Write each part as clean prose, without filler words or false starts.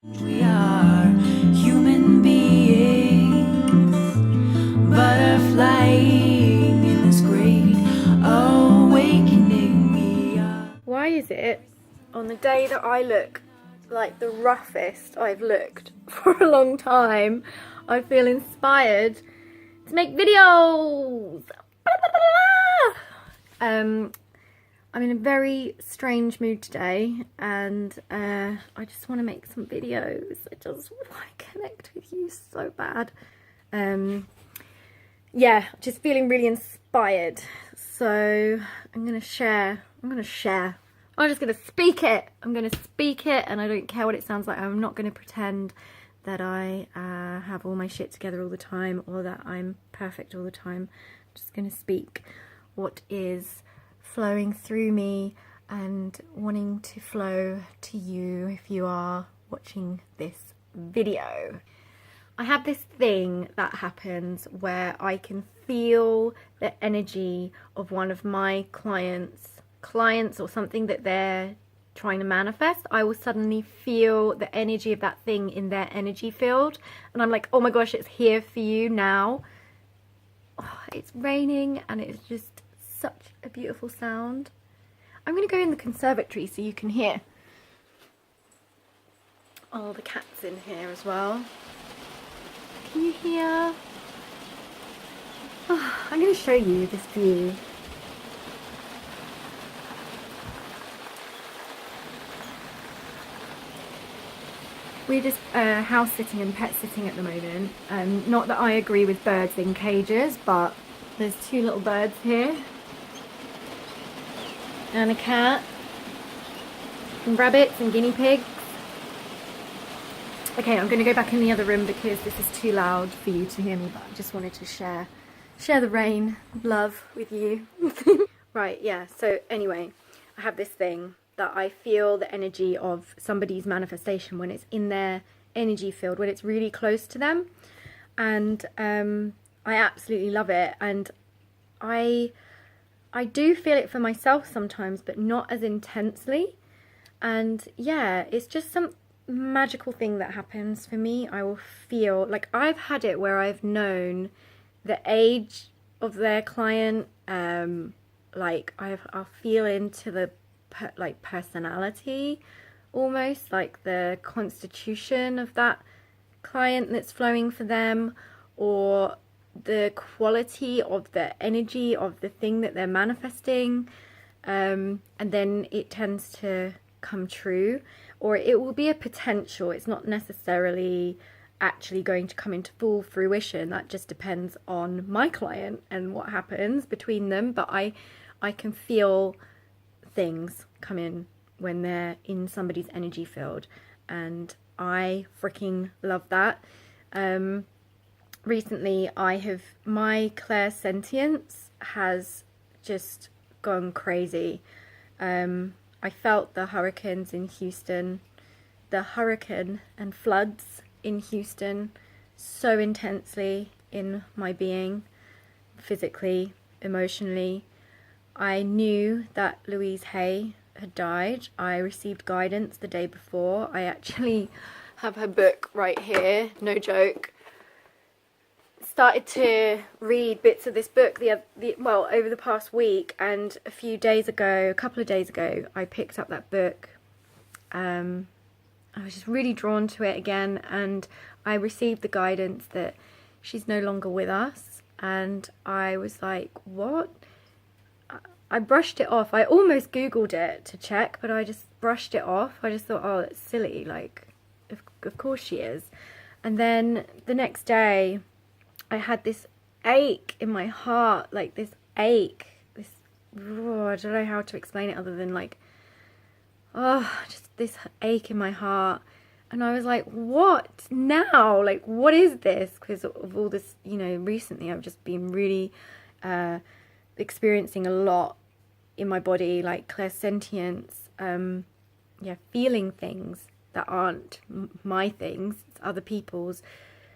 We are human beings, butterflying in this great awakening. We are. Why is it on the day that I look like the roughest I've looked for a long time, I feel inspired to make videos? I'm in a very strange mood today, and I just want to make some videos. I just want to connect with you so bad. Yeah, just feeling really inspired. So I'm just gonna speak it. I'm gonna speak it, and I don't care what it sounds like. I'm not gonna pretend that I have all my shit together all the time, or that I'm perfect all the time. I'm just gonna speak what is flowing through me and wanting to flow to you if you are watching this video. I have this thing that happens where I can feel the energy of one of my clients or something that they're trying to manifest. I will suddenly feel the energy of that thing in their energy field, and I'm like, oh my gosh, it's here for you now. Oh, it's raining and it's just such a beautiful sound. I'm gonna go in the conservatory so you can hear. Oh, the cat's in here as well. Can you hear? Oh, I'm going to show you this view. We're just house sitting and pet sitting at the moment. Not that I agree with birds in cages, but there's two little birds here. And a cat. And rabbits and guinea pigs. Okay, I'm going to go back in the other room because this is too loud for you to hear me, but I just wanted to share the rain of love with you. Right, yeah, so anyway, I have this thing that I feel the energy of somebody's manifestation when it's in their energy field, when it's really close to them, and I absolutely love it, and I do feel it for myself sometimes, but not as intensely, and yeah, it's just some magical thing that happens for me. I will feel like I've had it where I've known the age of their client, like I'll feel into the personality, almost like the constitution of that client that's flowing for them, or the quality of the energy of the thing that they're manifesting, and then it tends to come true, or it will be a potential. It's not necessarily actually going to come into full fruition. That just depends on my client and what happens between them, but I can feel things come in when they're in somebody's energy field, and I freaking love that. Recently my clairsentience has just gone crazy. I felt the hurricanes in Houston, the hurricane and floods in Houston so intensely in my being, physically, emotionally. I knew that Louise Hay had died. I received guidance the day before. I actually have her book right here, no joke. Started to read bits of this book over the past week, and a couple of days ago, I picked up that book. I was just really drawn to it again, and I received the guidance that she's no longer with us, and I was like, what? I brushed it off. I almost Googled it to check, but I just brushed it off. I just thought, oh, that's silly, like, of course she is. And then the next day, I had this ache in my heart, like this ache, I don't know how to explain it other than like, just this ache in my heart. And I was like, what now? Like, what is this? Because of all this, recently I've just been really experiencing a lot in my body, like clairsentience, feeling things that aren't my things, it's other people's,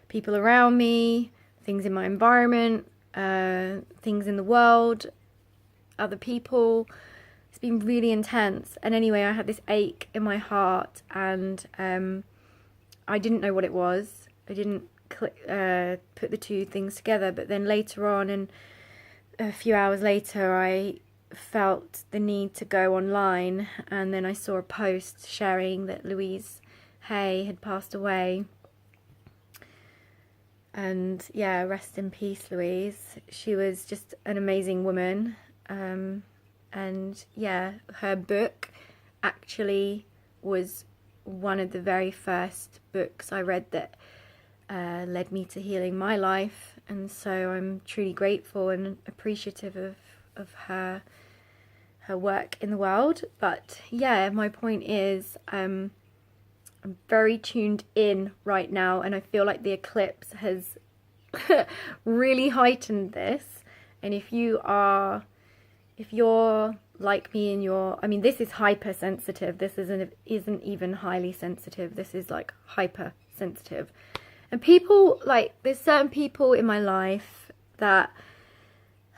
people around me, things in my environment, things in the world, other people. It's been really intense. And anyway, I had this ache in my heart, and I didn't know what it was. I didn't put the two things together. But then later on, and a few hours later, I felt the need to go online, and then I saw a post sharing that Louise Hay had passed away. And yeah, rest in peace, Louise. She was just an amazing woman. And yeah, her book actually was one of the very first books I read that led me to healing my life. And so I'm truly grateful and appreciative of her work in the world. But yeah, my point is, I'm very tuned in right now, and I feel like the eclipse has really heightened this. And if you're like me and I mean, this is hypersensitive. This isn't even highly sensitive. This is like hypersensitive. And people, like, there's certain people in my life that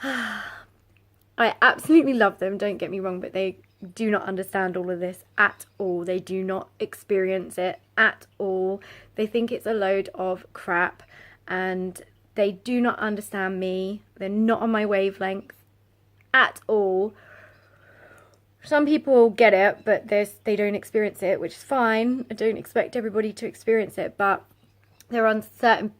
I absolutely love them, don't get me wrong, but they do not understand all of this at all. They do not experience it at all. They think it's a load of crap, and they do not understand me. They're not on my wavelength at all. Some people get it, but they don't experience it, which is fine. I don't expect everybody to experience it, but there are certain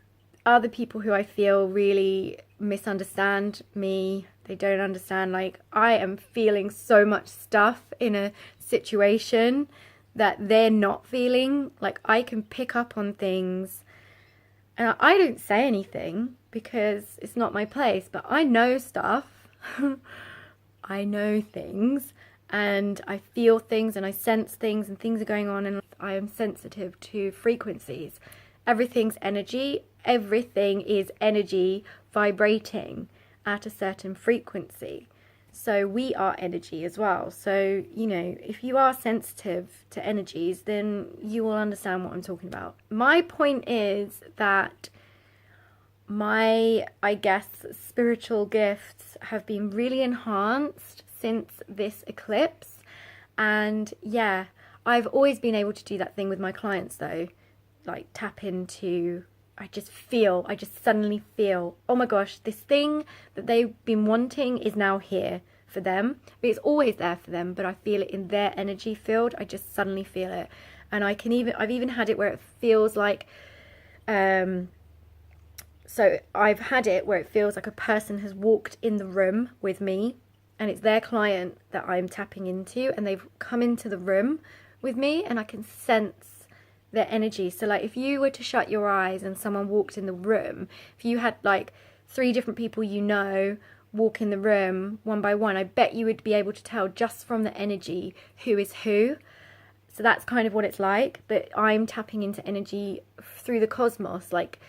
other people who I feel really misunderstand me. They don't understand, like, I am feeling so much stuff in a situation that they're not feeling. Like, I can pick up on things, and I don't say anything because it's not my place, but I know stuff. I know things, and I feel things, and I sense things, and things are going on, and I am sensitive to frequencies. Everything's energy. Everything is energy vibrating at a certain frequency. So we are energy as well. So, you know, if you are sensitive to energies, then you will understand what I'm talking about. My point is that my, I guess, spiritual gifts have been really enhanced since this eclipse. And yeah, I've always been able to do that thing with my clients though, like tap into, I just suddenly feel, oh my gosh, this thing that they've been wanting is now here for them. But it's always there for them, but I feel it in their energy field. I just suddenly feel it. And I've even had it where it feels like, so I've had it where it feels like a person has walked in the room with me, and it's their client that I'm tapping into, and they've come into the room with me, and I can sense their energy. So like, if you were to shut your eyes and someone walked in the room, if you had like 3 different people you know walk in the room one by one, I bet you would be able to tell just from the energy who is who. So that's kind of what it's like, but I'm tapping into energy through the cosmos, like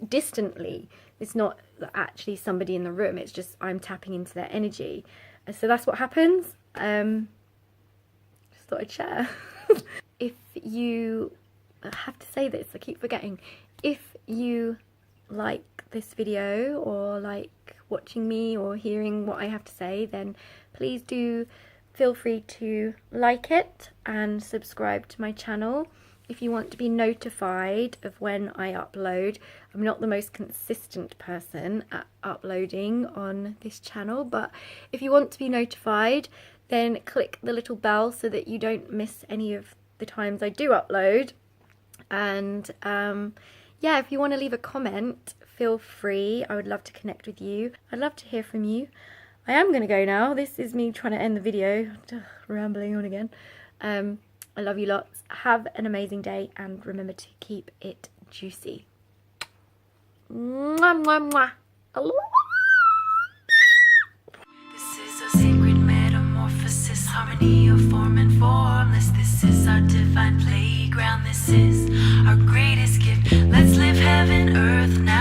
distantly. It's not actually somebody in the room, it's just I'm tapping into their energy. So that's what happens. Just thought I'd share. If you, I have to say this, I keep forgetting, if you like this video or like watching me or hearing what I have to say, then please do feel free to like it and subscribe to my channel if you want to be notified of when I upload. I'm not the most consistent person at uploading on this channel, but if you want to be notified, then click the little bell so that you don't miss any of the times I do upload. And yeah, if you want to leave a comment, feel free. I would love to connect with you. I'd love to hear from you. I am going to go now. This is me trying to end the video. Rambling on again. I love you lots. Have an amazing day, and remember to keep it juicy. Mwah, mwah, mwah. This is a sacred metamorphosis, harmony of form and formless. This is our divine playground. This is our greatest gift. Let's live heaven, earth now.